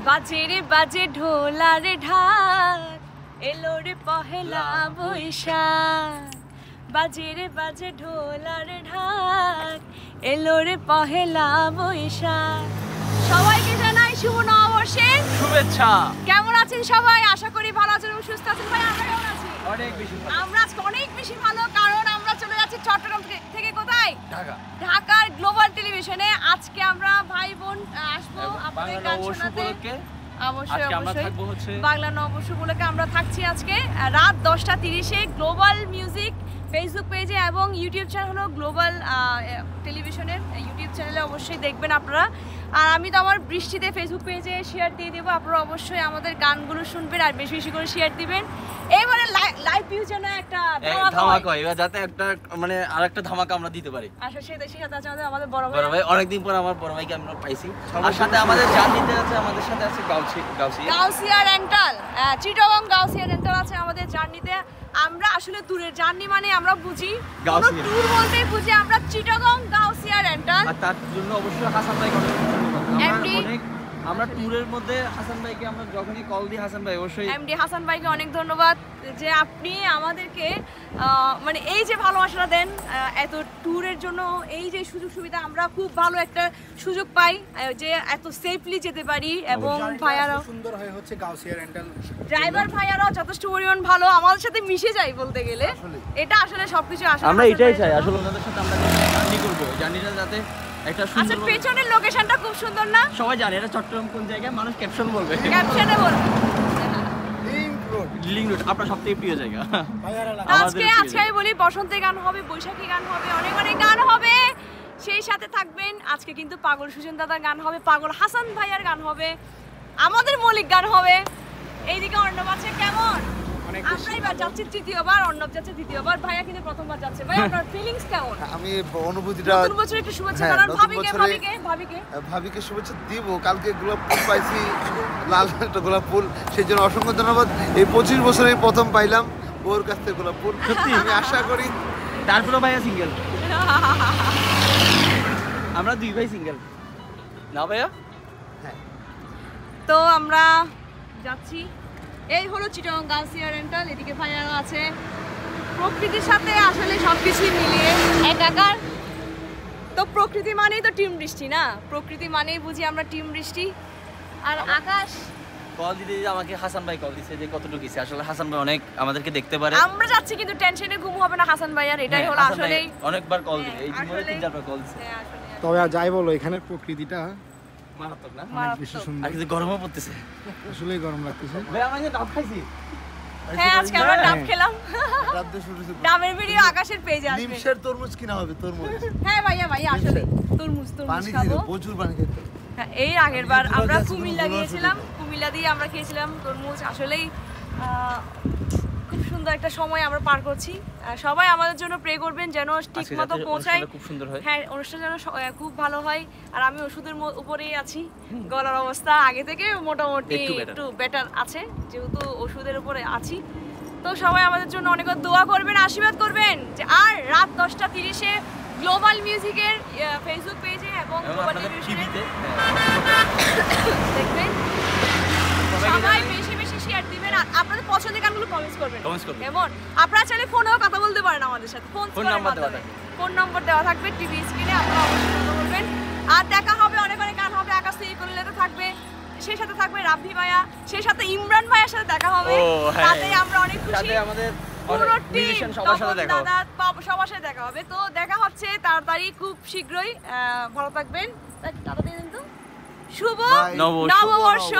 বাজে রে বাজে ঢোলার ঢাক, এলো রে পহেলা বৈশাখ। বাজে রে বাজে ঢোলার ঢাক, এলো রে পহেলা বৈশাখ। সবাইকে জানাই শুভ নববর্ষের শুভেচ্ছা। কেমন আছেন সবাই? আশা করি ভালো আছেন এবং সুস্থ আছেন। ভাই আমরা কেমন আছি? অনেক বেশি ভালো। আমরা আজকে অনেক বেশি ভালো, কারণ আমরা চলে যাচ্ছি চট্টগ্রাম থেকে। কোথায়? ঢাকা। ঢাকার গ্লোবাল টেলিভিশনে। আজকে আমরা ভাই বোন আসবো আপনাদের গান শোনাতে। অবশ্যই অবশ্যই বাংলা নববর্ষ উপলক্ষে আমরা থাকছি আজকে রাত 10:30-এ গ্লোবাল মিউজিক ফেসবুক পেজে এবং ইউটিউব চ্যানেল হলো গ্লোবাল টেলিভিশনের ইউটিউব চ্যানেলে অবশ্যই দেখবেন আপনারা। আর আমি তো আমার বৃষ্টিতে ফেসবুক পেজে শেয়ার দিয়ে দেবো, আপনারা অবশ্যই আমাদের গানগুলো শুনবেন আর বেশি বেশি করে শেয়ার দিবেন। এইবারে লাইভ ভিউ যেন একটা ধামাকা হয়, এবার যাতে একটা মানে আরেকটা ধামাকা আমরা দিতে পারি। আসলে সেই সাথে আছে আমাদের বড় ভাই, অনেকদিন পর আমার বড় ভাইকে আমরা পাইছি। আর সাথে আমাদের জান দিতে আছে, আমাদের সাথে আছে গাউসিয়া রেন্টাল, চিটাগং গাউসিয়া রেন্টাল আছে আমাদের জার্নিতে। আমরা আসলে ট্যুরের জার্নি মানে আমরা বুঝি ট্যুর বলতেই বুঝি আমরা চিটাগং গাউসিয়া রেন্টাল। আর তার জন্য অবশ্যই হাসান ভাই আমরা ট্যুরের মধ্যে হাসান ভাইকে আমরা যখনই কল দিই, হাসান ভাই অবশ্যই এমডি হাসান ভাইকে অনেক ধন্যবাদ যে আপনি আমাদেরকে মানে এই যে ভালোবাসাটা দেন এত ট্যুরের জন্য। এই যে সুযোগ সুবিধা আমরা খুব ভালো একটা সুযোগ পাই যে এত সেফলি যেতে পারি। এবং ভাইয়ারাও সুন্দর হয় হচ্ছে গাউসিয়া রেন্টাল, ড্রাইভার ভাইয়ারাও যথেষ্ট পরিমাণ ভালো, আমাদের সাথে মিশে যায় বলতে গেলে। এটা আসলে সবকিছু আসলে আমরা এটাই চাই আসলে ওনাদের সাথে আমরা জার্নি করব, জার্নিটা যাতে একটা সুন্দর। আচ্ছা, পেছনের লোকেশনটা খুব সুন্দর না? সবাই জানে এটা চট্টগ্রাম কোন জায়গায়, মানুষ ক্যাপশন বলবে, ক্যাপশনে বলবে লিংক রোড, আপনার সবথেকে প্রিয় জায়গা। আজকে আমি বলি বসন্তে গান হবে, বৈশাখী গান হবে, অনেক অনেক গান হবে। সেই সাথে থাকবেন আজকে কিন্তু পাগল সুজন দাদার গান হবে, পাগল হাসান ভাইয়ার গান হবে, আমাদের মৌলিক গান হবে। এইদিকে অর্ণব আছে। কেমন? আমরা এবার যাচ্ছি তৃতীয়বার, অর্ণব যাচ্ছে দ্বিতীয়বার, ভাইয়া কিন্তু প্রথমবার যাচ্ছে। ভাই আপনার ফিলিংস কেমন? আমি অনুভূতিটা নতুন বছরে একটু শুভেচ্ছা জানান ভাবিকে শুভেচ্ছা দিব। কালকে গোলাপ ফুল পাইছি, লাল একটা গোলাপ ফুল, সেই জন্য অসংখ্য ধন্যবাদ। এই 25 বছরে প্রথম পাইলাম ওর কাছ থেকে গোলাপ ফুল, সত্যি আমি আশা করি। তারপরে ভাইয়া সিঙ্গেল, আমরা দুই ভাই সিঙ্গেল না ভাইয়া? হ্যাঁ। তো আমরা যাচ্ছি, এই হলো চিটাগং গাউসিয়া রেন্টাল। এদিকে ভাইয়ারা আছে। প্রকৃতির সাথে আসলে সবকিছু মিলিয়ে একাকার। তো প্রকৃতি মানেই তো টিম বৃষ্টি না? প্রকৃতি মানেই বুঝি আমরা টিম বৃষ্টি। আর আকাশ কল দিতে আমাকে হাসান ভাই কল দিছে যে কতটুকু গেছে। আসলে হাসান ভাই অনেক আমাদেরকে দেখতে পারে। আমরা যাচ্ছি কিন্তু টেনশনে ঘুম হবে না হাসান ভাই। আর এটাই হলো আসলে অনেকবার কল দিছে, এই জীবনে 3-4বার কল দিছে। তবে আর যাই বলো, এখানে প্রকৃতিটা মারাত্মক না? অনেক বেশি সুন্দর। আর কিন্তু গরমও পড়তেছে, আসলেই গরম লাগতেছে। ভাই আমি ডাব খাইছি। হ্যাঁ, আজকে আমরা ডাব খেলাম। ডাবের ভিডিও আকাশের পেজে আসবে। নিমশের তরমুজ কিনা হবে, তরমুজ। হ্যাঁ ভাইয়া আসলে তরমুজ খাবো, প্রচুর পানি খেতে। হ্যাঁ, এই আগের বার আমরা কুমিল্লা গিয়েছিলাম, কুমিল্লা দিয়ে আমরা খেয়েছিলাম তরমুজ। আসলেই খুব সুন্দর একটা সময় আমরা পার করছি। সবাই আমাদের জন্য প্রে করবেন যেন ঠিকমতো পৌঁছায়। খুব সুন্দর হয়। হ্যাঁ, অনুষ্ঠান যেন খুব ভালো হয়। আর আমি ওষুধের উপরেই আছি, গলার অবস্থা আগে থেকে মোটামুটি একটু বেটার আছে যেহেতু ওষুধের উপরে আছি। তো সবাই আমাদের জন্য অনেক দোয়া করবেন, আশীর্বাদ করবেন। যে আর রাত 10:30-এ গ্লোবাল মিউজিকের ফেসবুক পেজে এবং গ্লোবাল টেলিভিশনে দেখবেন। সবাই বেশি বেশি শেয়ার দিবেন আর আপনাদের পছন্দের গানগুলো কমেন্টস করবেন। এবং আপনারা চাইলে ফোনেও কথা বলতে পারেন আমাদের সাথে। ফোন নম্বর দেওয়া থাকবে টিভি স্ক্রিনে, আপনারা অবশ্যই কথা বলবেন। আর দেখা হবে, অনেক অনেক গান হবে। আকাশ থেকে করলেতে থাকবে, সেই সাথে থাকবে রাব্বি ভাইয়া, সেই সাথে ইমরান ভাইয়ার সাথে দেখা হবে। তাতে আমরা অনেক খুশি। আমাদের পুরো টিম সবার সাথে দেখা হবে, সবার সাথে দেখা হবে। তো দেখা হচ্ছে তাড়াতাড়ি, খুব শীঘ্রই। ভালো থাকবেন। টাটা দিয়ে দিন তো। শুভ নববর্ষ।